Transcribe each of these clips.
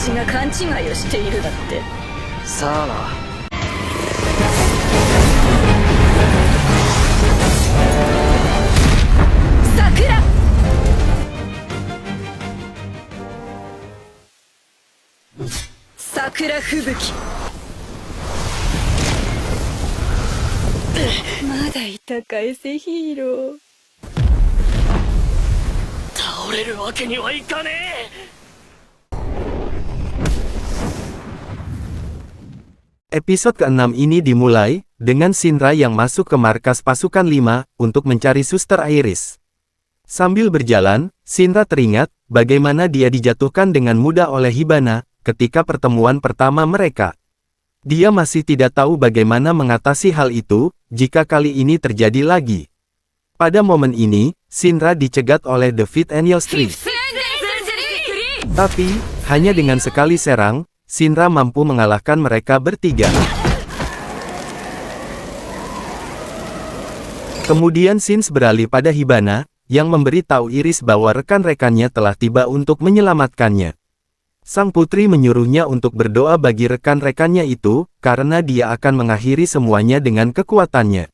私が勘違いをしているだって。さあな。桜。桜吹雪。まだいたか、エセヒーロー。倒れるわけにはいかねえ。Episode ke-6 ini dimulai dengan Shinra yang masuk ke markas pasukan 5 untuk mencari Suster Iris. Sambil berjalan, Shinra teringat bagaimana dia dijatuhkan dengan mudah oleh Hibana ketika pertemuan pertama mereka. Dia masih tidak tahu bagaimana mengatasi hal itu jika kali ini terjadi lagi. Pada momen ini, Shinra dicegat oleh The Fit Angel Street. Tapi, hanya dengan sekali serang, Shinra mampu mengalahkan mereka bertiga. Kemudian Shins beralih pada Hibana, yang memberitahu Iris bahwa rekan-rekannya telah tiba untuk menyelamatkannya. Sang putri menyuruhnya untuk berdoa bagi rekan-rekannya itu, karena dia akan mengakhiri semuanya dengan kekuatannya.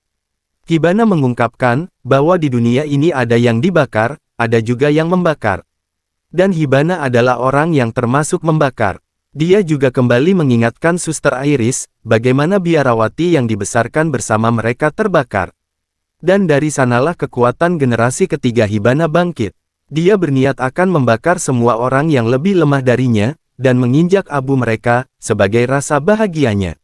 Hibana mengungkapkan, bahwa di dunia ini ada yang dibakar, ada juga yang membakar. Dan Hibana adalah orang yang termasuk membakar. Dia juga kembali mengingatkan Suster Iris, bagaimana biarawati yang dibesarkan bersama mereka terbakar. Dan dari sanalah kekuatan generasi ketiga Hibana bangkit. Dia berniat akan membakar semua orang yang lebih lemah darinya, dan menginjak abu mereka, sebagai rasa bahagianya.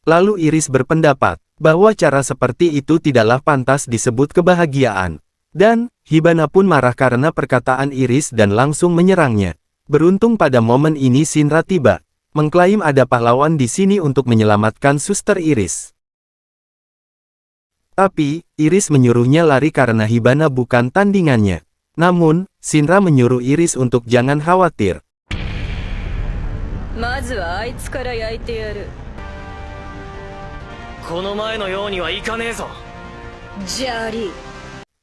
Lalu Iris berpendapat, bahwa cara seperti itu tidaklah pantas disebut kebahagiaan. Dan, Hibana pun marah karena perkataan Iris dan langsung menyerangnya. Beruntung pada momen ini Shinra tiba, mengklaim ada pahlawan di sini untuk menyelamatkan Suster Iris. Tapi, Iris menyuruhnya lari karena Hibana bukan tandingannya. Namun, Shinra menyuruh Iris untuk jangan khawatir.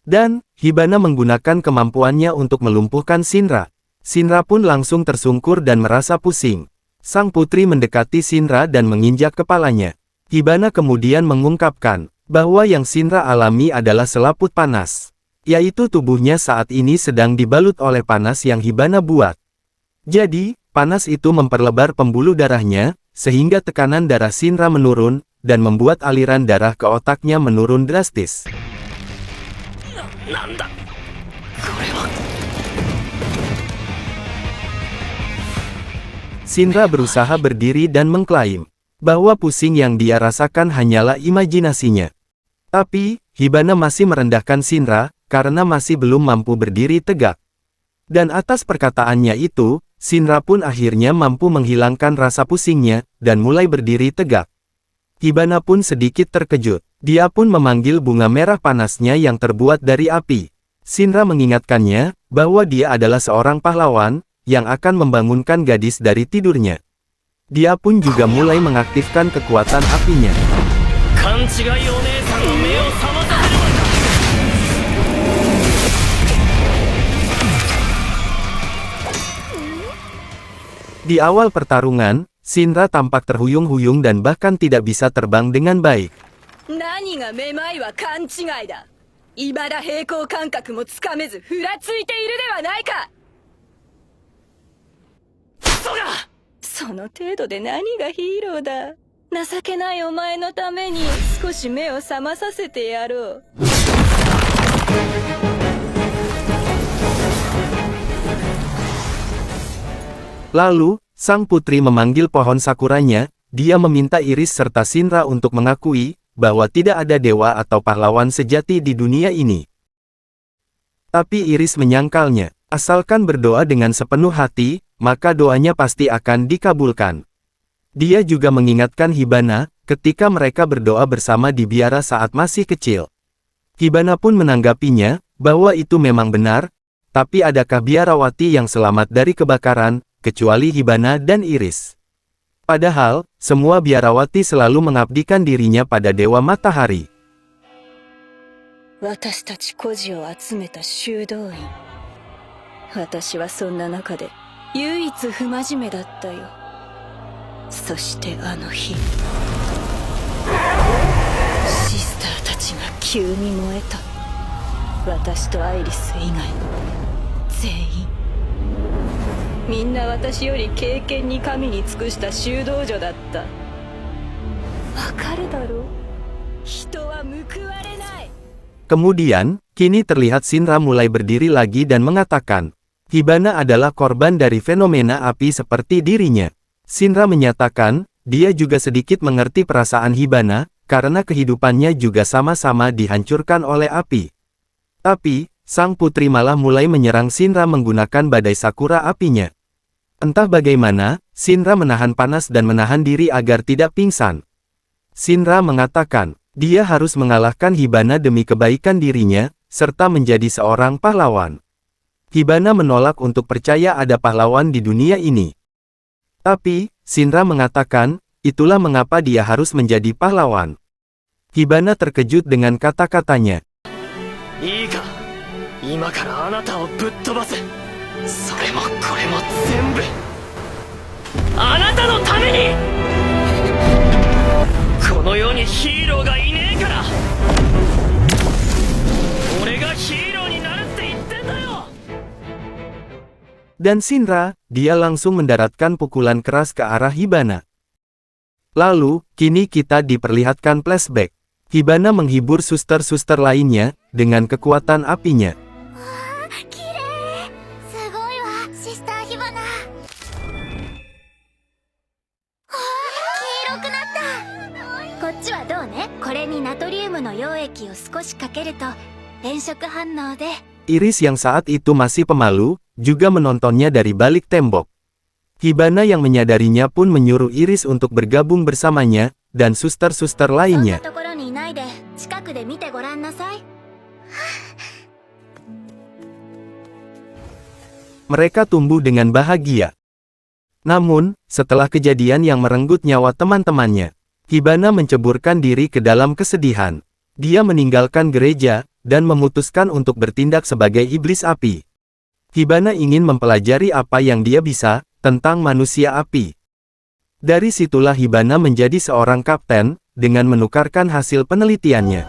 Dan, Hibana menggunakan kemampuannya untuk melumpuhkan Shinra. Shinra pun langsung tersungkur dan merasa pusing. Sang putri mendekati Shinra dan menginjak kepalanya. Hibana kemudian mengungkapkan, bahwa yang Shinra alami adalah selaput panas. Yaitu tubuhnya saat ini sedang dibalut oleh panas yang Hibana buat. Jadi, panas itu memperlebar pembuluh darahnya, sehingga tekanan darah Shinra menurun, dan membuat aliran darah ke otaknya menurun drastis. Shinra berusaha berdiri dan mengklaim, bahwa pusing yang dia rasakan hanyalah imajinasinya. Tapi, Hibana masih merendahkan Shinra, karena masih belum mampu berdiri tegak. Dan atas perkataannya itu, Shinra pun akhirnya mampu menghilangkan rasa pusingnya, dan mulai berdiri tegak. Hibana pun sedikit terkejut. Dia pun memanggil bunga merah panasnya yang terbuat dari api. Shinra mengingatkannya, bahwa dia adalah seorang pahlawan, yang akan membangunkan gadis dari tidurnya. Dia pun juga mulai mengaktifkan kekuatan apinya. Di awal pertarungan, Shinra tampak terhuyung-huyung dan bahkan tidak bisa terbang dengan baik. Lalu, sang putri memanggil pohon sakuranya, dia meminta Iris serta Shinra untuk mengakui, bahwa tidak ada dewa atau pahlawan sejati di dunia ini. Tapi Iris menyangkalnya, asalkan berdoa dengan sepenuh hati, maka doanya pasti akan dikabulkan. Dia juga mengingatkan Hibana, ketika mereka berdoa bersama di biara saat masih kecil. Hibana pun menanggapinya, bahwa itu memang benar, tapi adakah biarawati yang selamat dari kebakaran, kecuali Hibana dan Iris. Padahal, semua biarawati selalu mengabdikan dirinya pada Dewa Matahari. 唯一不真面目だったよ。そしてあの日シスターたちが急に燃えた。私とアイリス以外全員、みんな私より敬虔に神に尽くした修道女だった。わかるだろう、人は報われない。 Kemudian, kini terlihat Shinra mulai berdiri lagi dan mengatakan, Hibana adalah korban dari fenomena api seperti dirinya. Shinra menyatakan, dia juga sedikit mengerti perasaan Hibana, karena kehidupannya juga sama-sama dihancurkan oleh api. Tapi, sang putri malah mulai menyerang Shinra menggunakan badai sakura apinya. Entah bagaimana, Shinra menahan panas dan menahan diri agar tidak pingsan. Shinra mengatakan, dia harus mengalahkan Hibana demi kebaikan dirinya, serta menjadi seorang pahlawan. Hibana menolak untuk percaya ada pahlawan di dunia ini. Tapi, Shinra mengatakan, itulah mengapa dia harus menjadi pahlawan. Hibana terkejut dengan kata-katanya. いいか、今からあなたをぶっ飛ばす。それもこれも全部あなたのために。この世にヒーローがいねえから俺がヒーローになるって言ってんだよ。 Dan Shinra, dia langsung mendaratkan pukulan keras ke arah Hibana. Lalu, kini kita diperlihatkan flashback. Hibana menghibur suster-suster lainnya, dengan kekuatan apinya. Iris yang saat itu masih pemalu, juga menontonnya dari balik tembok. Hibana yang menyadarinya pun menyuruh Iris untuk bergabung bersamanya, dan suster-suster lainnya. Mereka tumbuh dengan bahagia. Namun, setelah kejadian yang merenggut nyawa teman-temannya, Hibana menceburkan diri ke dalam kesedihan. Dia meninggalkan gereja, dan memutuskan untuk bertindak sebagai iblis api. Hibana ingin mempelajari apa yang dia bisa, tentang manusia api. Dari situlah Hibana menjadi seorang kapten, dengan menukarkan hasil penelitiannya.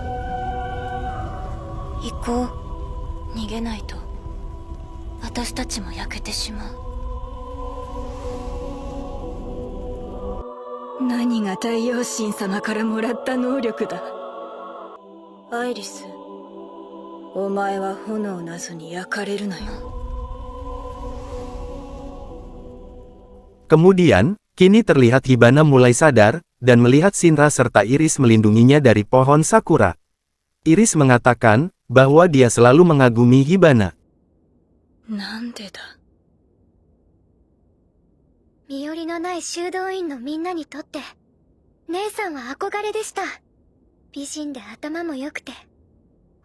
Iko, nigenai to. Watashi tachi mo yakete shimau. Nani ga Taiyou-shin sama kara moratta nouryuku da? Iris, omae wa honou nazo ni yakareru no yo. Kemudian, kini terlihat Hibana mulai sadar, dan melihat Shinra serta Iris melindunginya dari pohon sakura. Iris mengatakan, bahwa dia selalu mengagumi Hibana. Nande da? 身寄りのない修道院のみんなにとって、姉さんは憧れでした。美人で頭も良くて、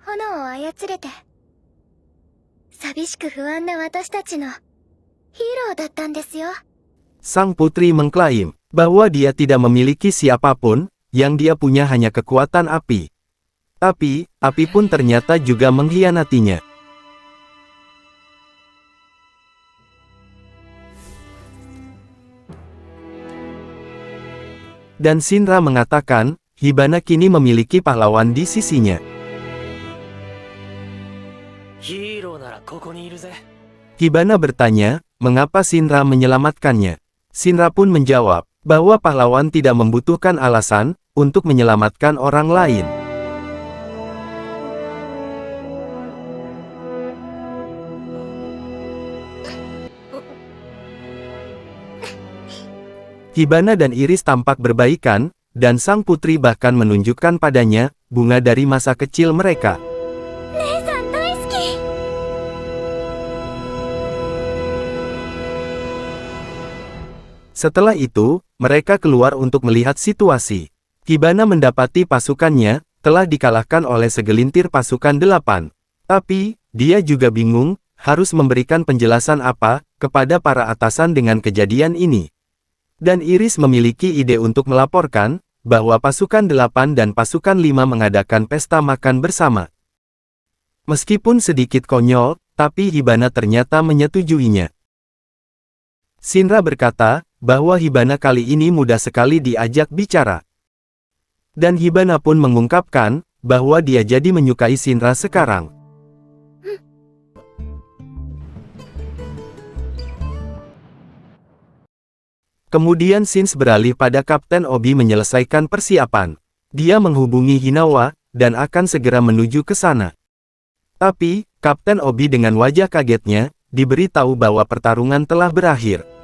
炎を操れて、寂しく不安な私たちのヒーローだったんですよ。 Sang putri mengklaim, bahwa dia tidak memiliki siapapun, yang dia punya hanya kekuatan api. Tapi, api pun ternyata juga mengkhianatinya. Dan Shinra mengatakan, Hibana kini memiliki pahlawan di sisinya. Hibana bertanya, mengapa Shinra menyelamatkannya. Shinra pun menjawab, bahwa pahlawan tidak membutuhkan alasan, untuk menyelamatkan orang lain. Hibana dan Iris tampak berbaikan, dan sang putri bahkan menunjukkan padanya, bunga dari masa kecil mereka. Setelah itu, mereka keluar untuk melihat situasi. Hibana mendapati pasukannya, telah dikalahkan oleh segelintir pasukan 8. Tapi, dia juga bingung, harus memberikan penjelasan apa, kepada para atasan dengan kejadian ini. Dan Iris memiliki ide untuk melaporkan, bahwa pasukan 8 dan pasukan 5 mengadakan pesta makan bersama. Meskipun sedikit konyol, tapi Hibana ternyata menyetujuinya. Shinra berkata, bahwa Hibana kali ini mudah sekali diajak bicara. Dan Hibana pun mengungkapkan, bahwa dia jadi menyukai Shinra sekarang. Kemudian Shinra beralih pada Kapten Obi menyelesaikan persiapan. Dia menghubungi Hinawa, dan akan segera menuju ke sana. Tapi, Kapten Obi dengan wajah kagetnya, diberitahu bahwa pertarungan telah berakhir.